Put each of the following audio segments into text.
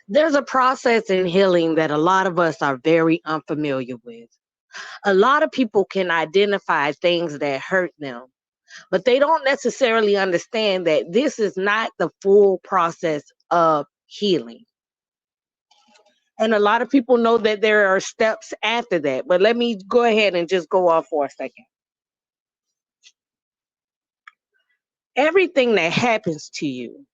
There's a process in healing that a lot of us are very unfamiliar with. A lot of people can identify things that hurt them, but they don't necessarily understand that this is not the full process of healing. And a lot of people know that there are steps after that. But let me go ahead and just go off for a second. Everything that happens to you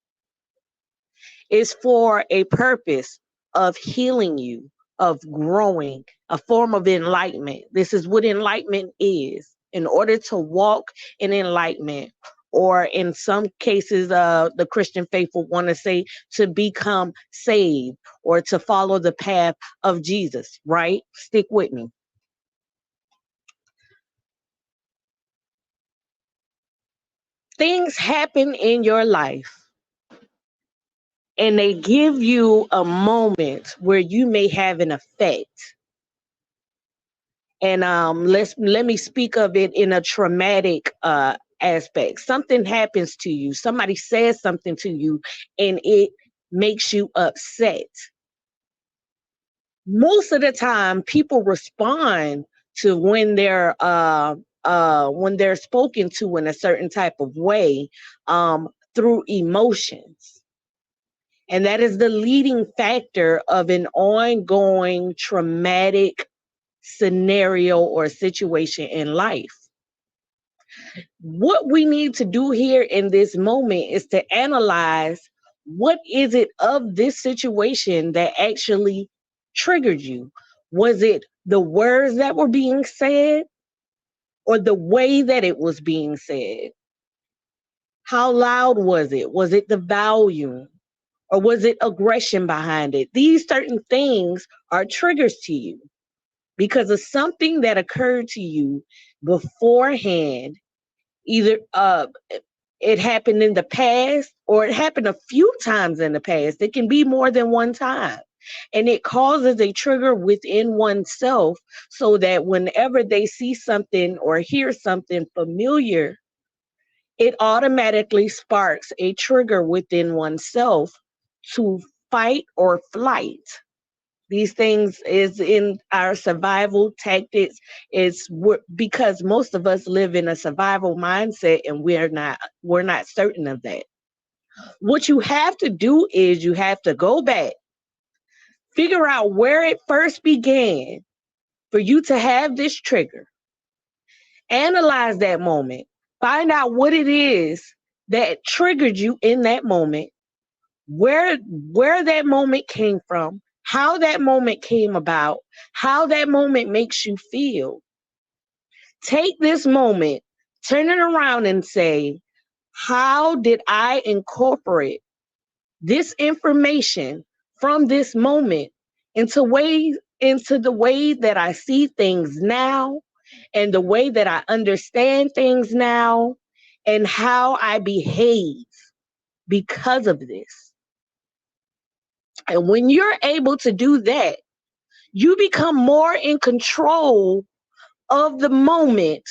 is for a purpose of healing you, of growing, a form of enlightenment. This is what enlightenment is. In order to walk in enlightenment, or in some cases, the Christian faith will want to say to become saved or to follow the path of Jesus, right? Stick with me. Things happen in your life and they give you a moment where you may have an effect. And let me speak of it in a traumatic aspect. Something happens to you, somebody says something to you, and it makes you upset. Most of the time, people respond to when they're spoken to in a certain type of way, through emotions. And that is the leading factor of an ongoing traumatic scenario or situation in life. What we need to do here in this moment is to analyze what is it of this situation that actually triggered you. Was it the words that were being said or the way that it was being said? How loud was it? Was it the volume? Or was it aggression behind it? These certain things are triggers to you because of something that occurred to you beforehand. Either it happened in the past or it happened a few times in the past. It can be more than one time. And it causes a trigger within oneself so that whenever they see something or hear something familiar, it automatically sparks a trigger within oneself to fight or flight. These things is in our survival tactics. Because most of us live in a survival mindset and we're not certain of that. What you have to do is you have to go back, figure out where it first began for you to have this trigger, analyze that moment, find out what it is that triggered you in that moment, where that moment came from, how that moment came about, how that moment makes you feel. Take this moment, turn it around and say, how did I incorporate this information from this moment into the way that I see things now and the way that I understand things now and how I behave because of this. And when you're able to do that, you become more in control of the moment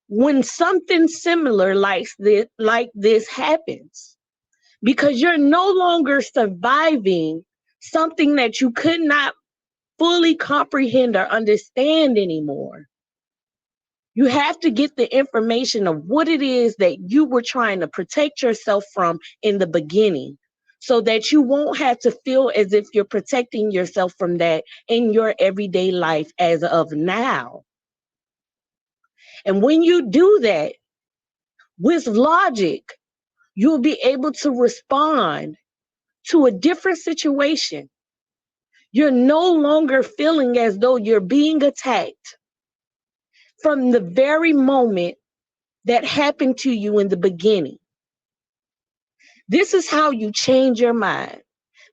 when something similar like this happens, because you're no longer surviving something that you could not fully comprehend or understand anymore. You have to get the information of what it is that you were trying to protect yourself from in the beginning, so that you won't have to feel as if you're protecting yourself from that in your everyday life as of now. And when you do that with logic, you'll be able to respond to a different situation. You're no longer feeling as though you're being attacked from the very moment that happened to you in the beginning. This is how you change your mind.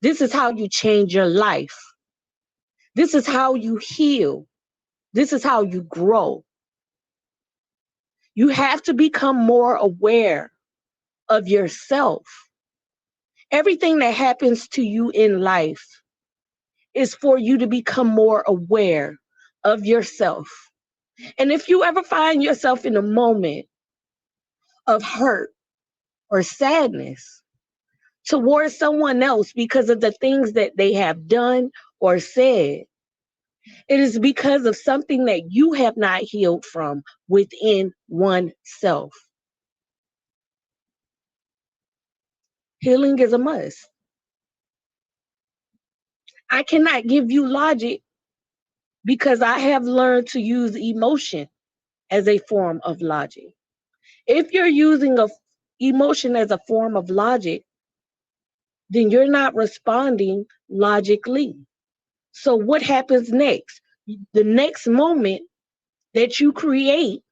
This is how you change your life. This is how you heal. This is how you grow. You have to become more aware of yourself. Everything that happens to you in life is for you to become more aware of yourself. And if you ever find yourself in a moment of hurt or sadness, towards someone else because of the things that they have done or said. It is because of something that you have not healed from within oneself. Healing is a must. I cannot give you logic because I have learned to use emotion as a form of logic. If you're using emotion as a form of logic, then you're not responding logically. So what happens next? The next moment that you create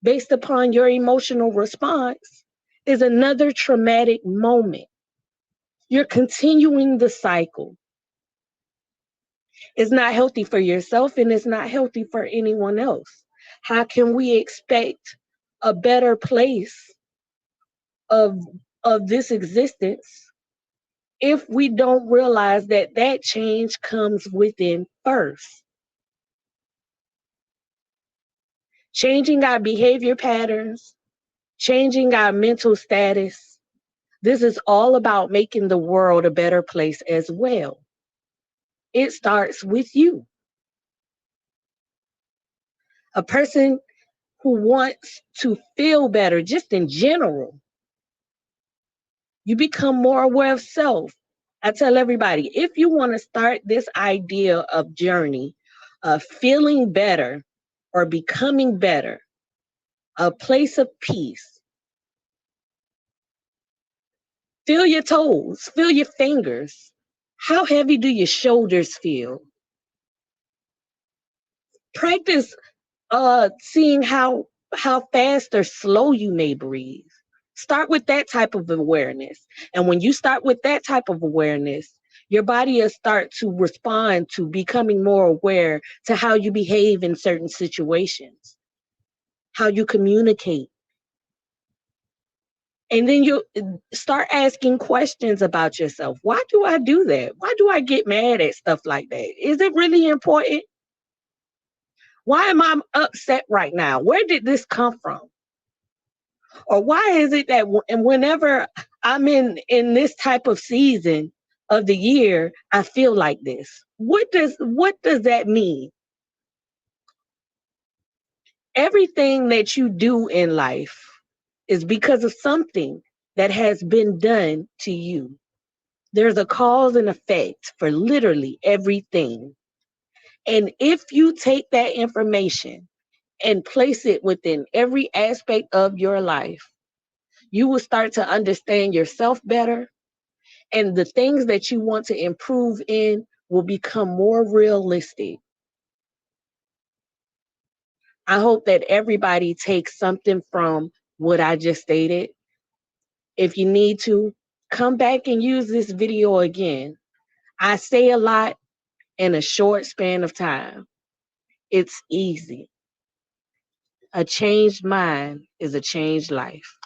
based upon your emotional response is another traumatic moment. You're continuing the cycle. It's not healthy for yourself and it's not healthy for anyone else. How can we expect a better place of this existence if we don't realize that that change comes within first? Changing our behavior patterns, changing our mental status. This is all about making the world a better place as well. It starts with you. A person who wants to feel better, just in general, you become more aware of self. I tell everybody, if you want to start this idea of journey of feeling better or becoming better, a place of peace, feel your toes, feel your fingers. How heavy do your shoulders feel? Practice seeing how fast or slow you may breathe. Start with that type of awareness. And when you start with that type of awareness, your body will start to respond to becoming more aware to how you behave in certain situations, how you communicate. And then you start asking questions about yourself. Why do I do that? Why do I get mad at stuff like that? Is it really important? Why am I upset right now? Where did this come from? Or why is it that and whenever I'm in this type of season of the year, I feel like this? What does that mean? Everything that you do in life is because of something that has been done to you. There's a cause and effect for literally everything. And if you take that information and place it within every aspect of your life, you will start to understand yourself better, and the things that you want to improve in will become more realistic. I hope that everybody takes something from what I just stated. If you need to, come back and use this video again. I say a lot in a short span of time. It's easy. A changed mind is a changed life.